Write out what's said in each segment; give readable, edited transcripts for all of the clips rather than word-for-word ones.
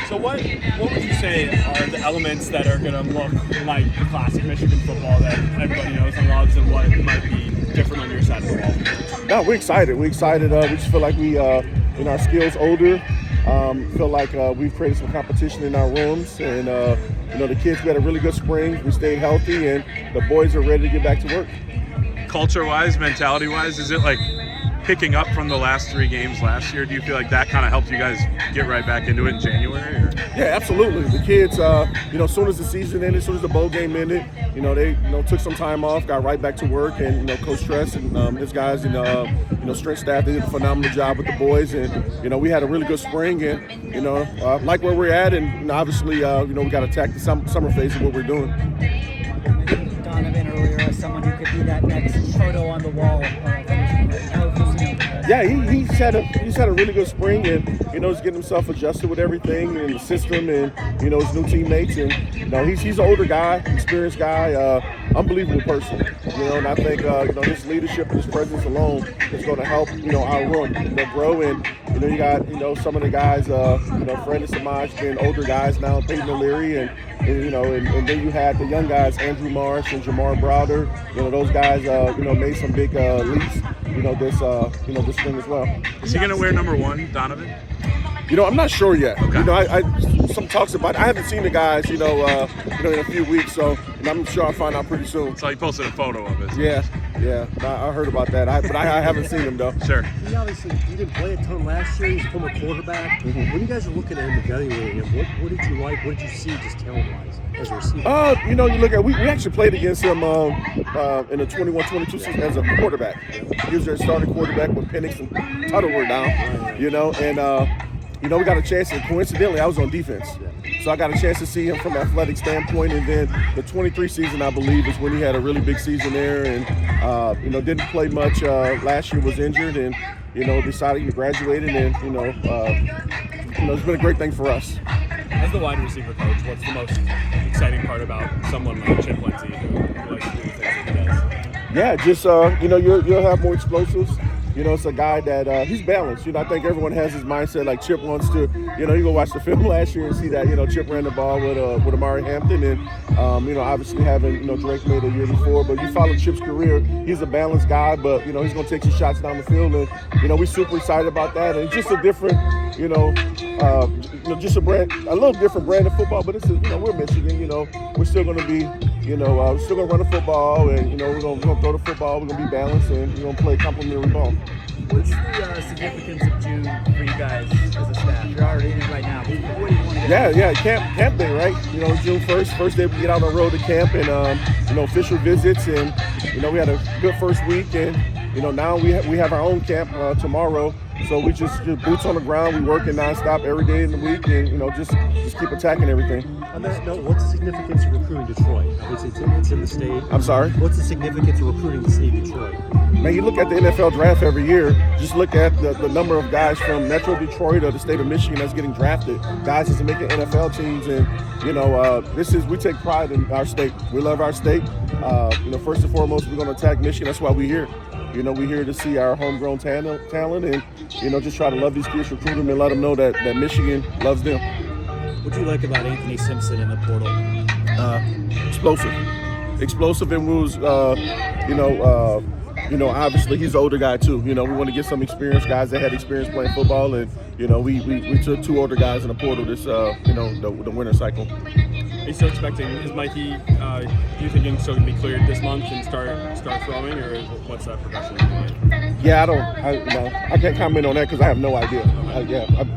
So what would you say are the elements that are going to look like classic Michigan football that everybody knows and loves, and what might be different on your side of the ball? No, we're excited. We just feel like we, in our skills older, feel like we've created some competition in our rooms. And, the kids, we had a really good spring. We stayed healthy, and the boys are ready to get back to work. Culture-wise, mentality-wise, is it like picking up from the last 3 games last year? Do you feel like that kind of helped you guys get right back into it in January? Or? Yeah, absolutely. The kids, as soon as the season ended, as soon as the bowl game ended, they took some time off, got right back to work, and Coach Tress and his guys and strength staff, they did a phenomenal job with the boys, and we had a really good spring, and like where we're at, and obviously we got to attack the summer phase of what we're doing. Donaven earlier as someone who could be that next photo on the wall. Yeah, he's had a really good spring, and he's getting himself adjusted with everything and the system, and his new teammates, and he's an older guy, experienced guy, unbelievable person, and I think his leadership and his presence alone is going to help our room grow, and you got some of the guys, Fred and Samaj being older guys now, Peyton O'Leary, and then you had the young guys, Andrew Marsh and Jamar Browder. Those guys, made some big leaps, this spring as well. Is he going to wear number 1, Donaven? I'm not sure yet. Okay. I some talks about it. I haven't seen the guys, in a few weeks, so I'm sure I'll find out pretty soon. So he posted a photo of it. Yeah, I heard about that, but I haven't seen him though. Sure. He didn't play a ton last year. He's a former quarterback. Mm-hmm. When you guys are looking at him, evaluating him, what did you like? What did you see just talent-wise as a receiver? You look at we actually played against him in the 21-22 season as a quarterback. He was their starting quarterback when Penix and Tuttle were down. We got a chance, and coincidentally, I was on defense. So I got a chance to see him from an athletic standpoint, and then the 23 season, I believe, is when he had a really big season there, and didn't play much last year, was injured, and decided he graduated, and it's been a great thing for us. As the wide receiver coach, what's the most exciting part about someone like Chip Lindsey who likes to do the things that he does? Yeah, just you'll have more explosives. It's a guy that he's balanced. I think everyone has his mindset like Chip wants to. You go watch the film last year and see that Chip ran the ball with Amari Hampton, and obviously having Drake made a year before. But you follow Chip's career, he's a balanced guy, but he's going to take some shots down the field, and we're super excited about that. And it's just a different, just a little different brand of football. But it's we're Michigan. We're still going to be, we're still going to run the football, and we're going to throw the football. We're going to be balanced, and we're going to play complementary ball. What's the significance of June for you guys as a staff? You're already in it right now. What do you want to get? Yeah, camp day, right? June 1st, first day we get out on the road to camp, and official visits, and we had a good first week, and now we have our own camp tomorrow. So we just boots on the ground. We working nonstop every day in the week, and just keep attacking everything. On that note, what's the significance of recruiting Detroit? It's in the state. I'm sorry? What's the significance of recruiting the state of Detroit? Man, you look at the NFL draft every year, just look at the number of guys from Metro Detroit or the state of Michigan that's getting drafted, guys that's making NFL teams, and we take pride in our state. We love our state. First and foremost, we're going to attack Michigan. That's why we're here. We're here to see our homegrown talent and, just try to love these kids, recruit them, and let them know that Michigan loves them. What do you like about Anthony Simpson in the portal? Explosive, and moves, obviously he's an older guy too. We want to get some experienced guys that had experience playing football, and we took 2 older guys in the portal this the winter cycle. Are you still expecting, is Mikey, do you think he's still going to be cleared this month and start throwing, or what's that progression like? Yeah, I can't comment on that because I have no idea.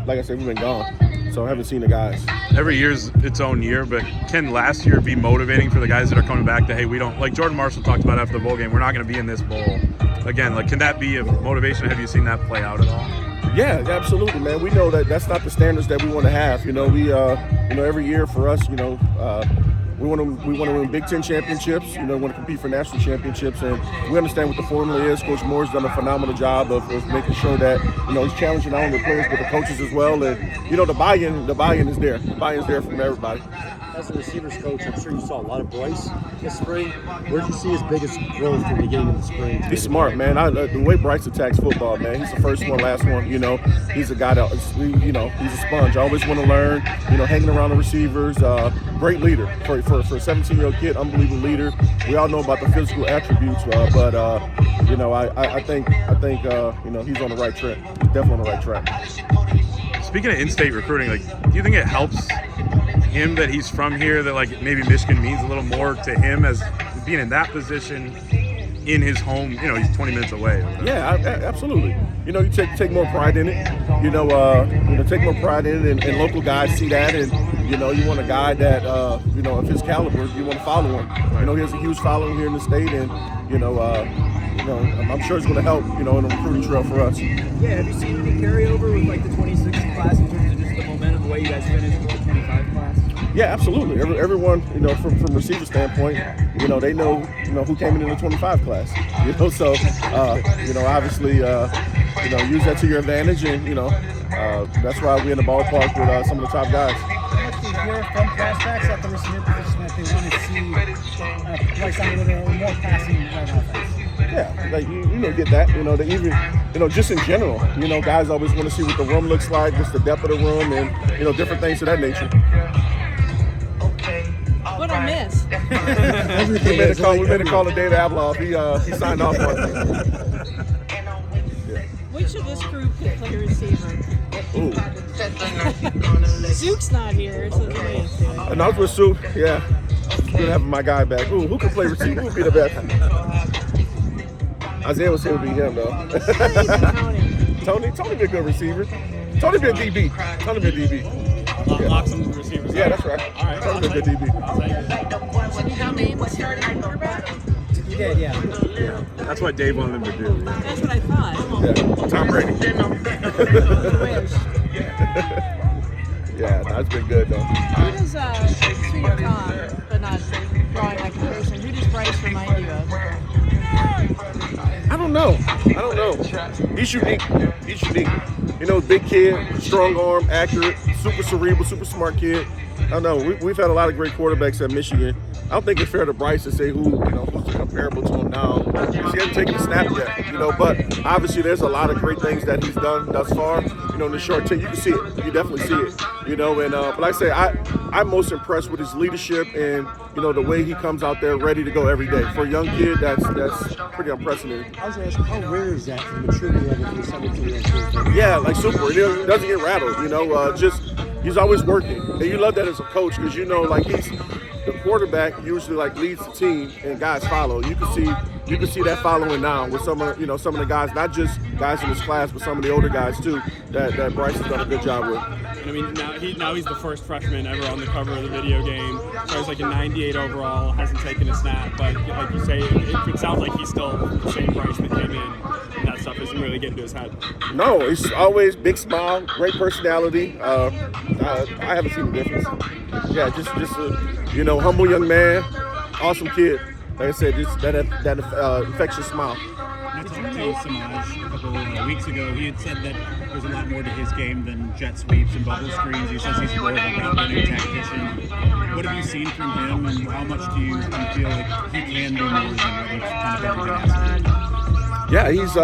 Like I said, we've been gone, so I haven't seen the guys. Every year's its own year, but can last year be motivating for the guys that are coming back to, hey, we don't, like Jordan Marshall talked about after the bowl game, we're not going to be in this bowl again. Like, can that be a motivation? Have you seen that play out at all? Yeah, absolutely, man. We know that that's not the standards that we want to have. Every year for us, we want to win Big Ten championships. We want to compete for national championships, and we understand what the formula is. Coach Moore's done a phenomenal job of making sure that he's challenging not only the players but the coaches as well. And the buy-in is there. The buy-in is there from everybody. as a receivers coach, I'm sure you saw a lot of Bryce this spring. Where did you see his biggest growth from the beginning of the spring? He's smart, man. The way Bryce attacks football, man. He's the first one, last one. He's a guy that, he's a sponge. Always want to learn. Hanging around the receivers. Great leader for a 17-year-old kid. Unbelievable leader. We all know about the physical attributes, but I think he's on the right track. He's definitely on the right track. Speaking of in-state recruiting, do you think it helps him that he's from here, that maybe Michigan means a little more to him as being in that position in his home? He's 20 minutes away. Yeah, absolutely. You take more pride in it. Take more pride in it, and local guys see that, and you want a guy that of his caliber, you want to follow him. He has a huge following here in the state, and I'm sure it's going to help in the recruiting trail for us. Yeah, have you seen any carryover with the 26 class in terms of just the momentum, the way you guys finished with the 25 class? Yeah, absolutely. Everyone, from receiver standpoint, they know, who came in the 25 class. So, obviously, use that to your advantage, and that's why we're in the ballpark with some of the top guys. What do you hear from prospects at the receiver position that they want to see Bryce Underwood or more passing right offense? Yeah, get that. They even, just in general, guys always want to see what the room looks like, just the depth of the room, and different things of that nature. What I miss? We made a call to David Abloff. He signed off on it. Which of this group could play receiver? Ooh. Zook's not here, so the way it's doing. And I was with Sue. Yeah. Good having my guy back. Ooh, who could play receiver? Who would be the best? Isaiah was here to be him, though. Tony be a good receiver. Tony be a DB. Lock some receivers. Yeah, that's right. All right. Tony be a good DB. Did you name the starting quarterback? You did, yeah. That's what Dave wanted him to do. Yeah. That's what I thought. Yeah, Tom Brady. Wish. Yeah, that's been good, though. Who does, speaking of Tom, but not drawing that comparison, who does Bryce remind you of? I don't know. He's unique. Big kid, strong arm, accurate, super cerebral, super smart kid. I don't know. We've had a lot of great quarterbacks at Michigan. I don't think it's fair to Bryce to say who's comparable to him now. He hasn't taken a snap yet, but obviously there's a lot of great things that he's done thus far. In the short term, you can see it. You definitely see it. But like I say, I'm most impressed with his leadership and the way he comes out there ready to go every day. For a young kid, that's pretty unprecedented. I was going to ask, how rare is that for the maturity level for a 17-year-old kid? Yeah, super. He doesn't get rattled. He's always working, and you love that as a coach because he's the quarterback usually leads the team and guys follow. You can see that following now with some of the guys, not just guys in his class, but some of the older guys too that Bryce has done a good job with. I mean, now he's the first freshman ever on the cover of the video game. So he's a 98 overall, hasn't taken a snap, but like you say, it sounds like he's still the same Bryce that came in, and that stuff isn't really getting to his head. No, he's always big smile, great personality. I haven't seen the difference. Yeah, just a humble young man, awesome kid. Like I said, just that infectious smile. I talked to Samaj a couple of weeks ago. He had said that there's a lot more to his game than jet sweeps and bubble screens. He says he's more of a route-running tactician. What have you seen from him, and how much do you feel like he can do more than what he's kind of everything has to do? Yeah, he's,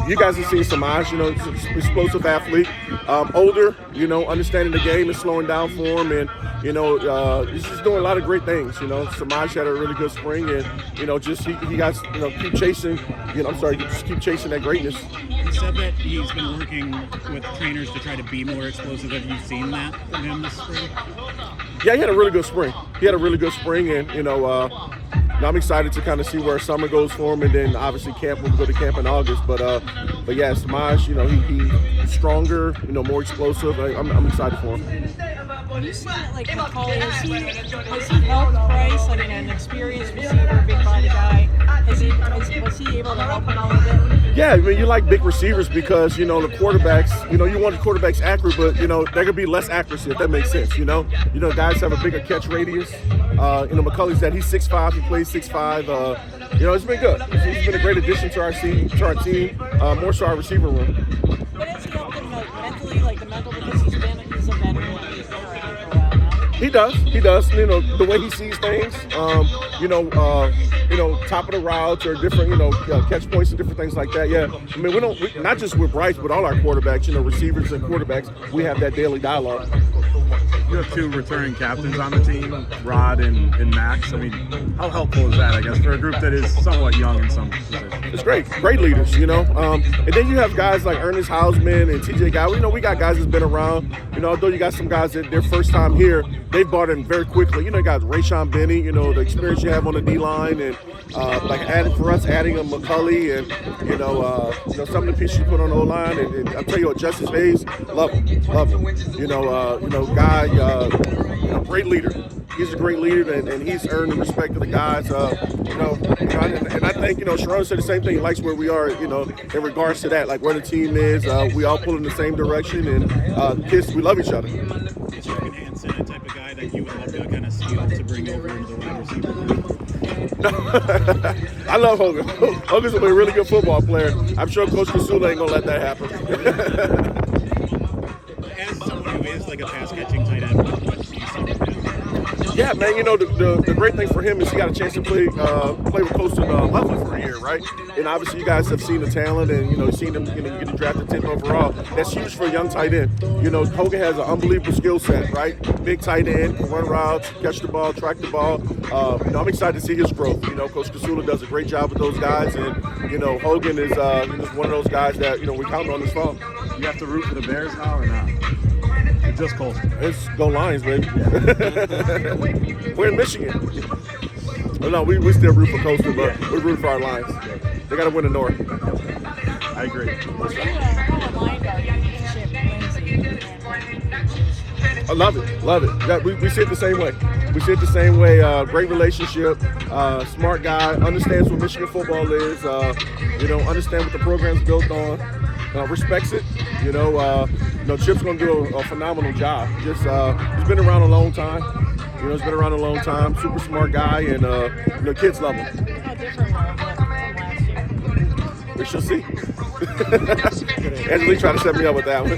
you guys have seen Samaj, explosive athlete, older, understanding the game and slowing down for him, and, he's just doing a lot of great things, Samaj had a really good spring, and, he got, keep chasing, just keep chasing that greatness. He said that he's been working with trainers to try to be more explosive. Have you seen that from him this spring? Yeah, he had a really good spring. And, I'm excited to kind of see where summer goes for him, and then obviously we'll go to camp in August. But yeah, Samaj, he's stronger, more explosive. I'm excited for him. When you see it like McCulley, has he helped Bryce? I mean, an experienced receiver, big-bodied guy. Was he able to help him a little bit? Yeah, I mean, you like big receivers because, the quarterbacks, you want the quarterbacks accurate, but, there could be less accuracy, if that makes sense, guys have a bigger catch radius. McCulley's he's 6'5", he plays 6'5". It's been good. He's been a great addition to our team, more so our receiver room. But has he helped him mentally, the mental, because he's a veteran and he's been around for a while now? He does. You know, the way he sees things. Top of the routes or different, catch points and different things like that. Yeah. I mean, not just with Bryce, but all our quarterbacks, receivers and quarterbacks, we have that daily dialogue. You have two returning captains on the team, Rod and Max. I mean, how helpful is that, I guess, for a group that is somewhat young in some positions? It's great leaders, And then you have guys like Ernest Hausman and TJ Guy. We got guys that's been around. Although you got some guys that their first time here, they've bought in very quickly. You got Rayshon Benny, the experience you have on the D-line, and adding a McCulley, and some of the pieces you put on the O-line. And I'll tell you what, Justice Hayes, love him. Guy, great leader. He's a great leader, and he's earned the respect of the guys. And I think Sharon said the same thing. He likes where we are, in regards to that, like where the team is. We all pull in the same direction, and the kids, we love each other. Is Hogan Hansen a type of guy that you would love to kind of steal to bring over into the wide receiver group? I love Hogan. Hogan's a really good football player. I'm sure Coach Kasula ain't gonna let that happen. As someone who is like a pass catching tight end, what do you see from him? Yeah, man. The great thing for him is he got a chance to play with Coastal Lovely for a year, right? And obviously, you guys have seen the talent, and seen him, getting drafted 10th overall. That's huge for a young tight end. Hogan has an unbelievable skill set, right? Big tight end, can run routes, catch the ball, track the ball. I'm excited to see his growth. Coach Kasula does a great job with those guys, and Hogan is one of those guys that we count on this fall. You have to root for the Bears now or not? Or just Colston? It's go Lions, baby. We're in Michigan. Oh, no, we still root for Coastal, but we root for our Lions. They got to win the North. I agree. I love it. Yeah, we see it the same way. Great relationship. Smart guy. Understands what Michigan football is. Understand what the program's built on. Respects it. Chip's gonna do a phenomenal job. He's been around a long time. Super smart guy, and kids love him. How different will it look from last year? We shall see. Angelique tried to set me up with that one.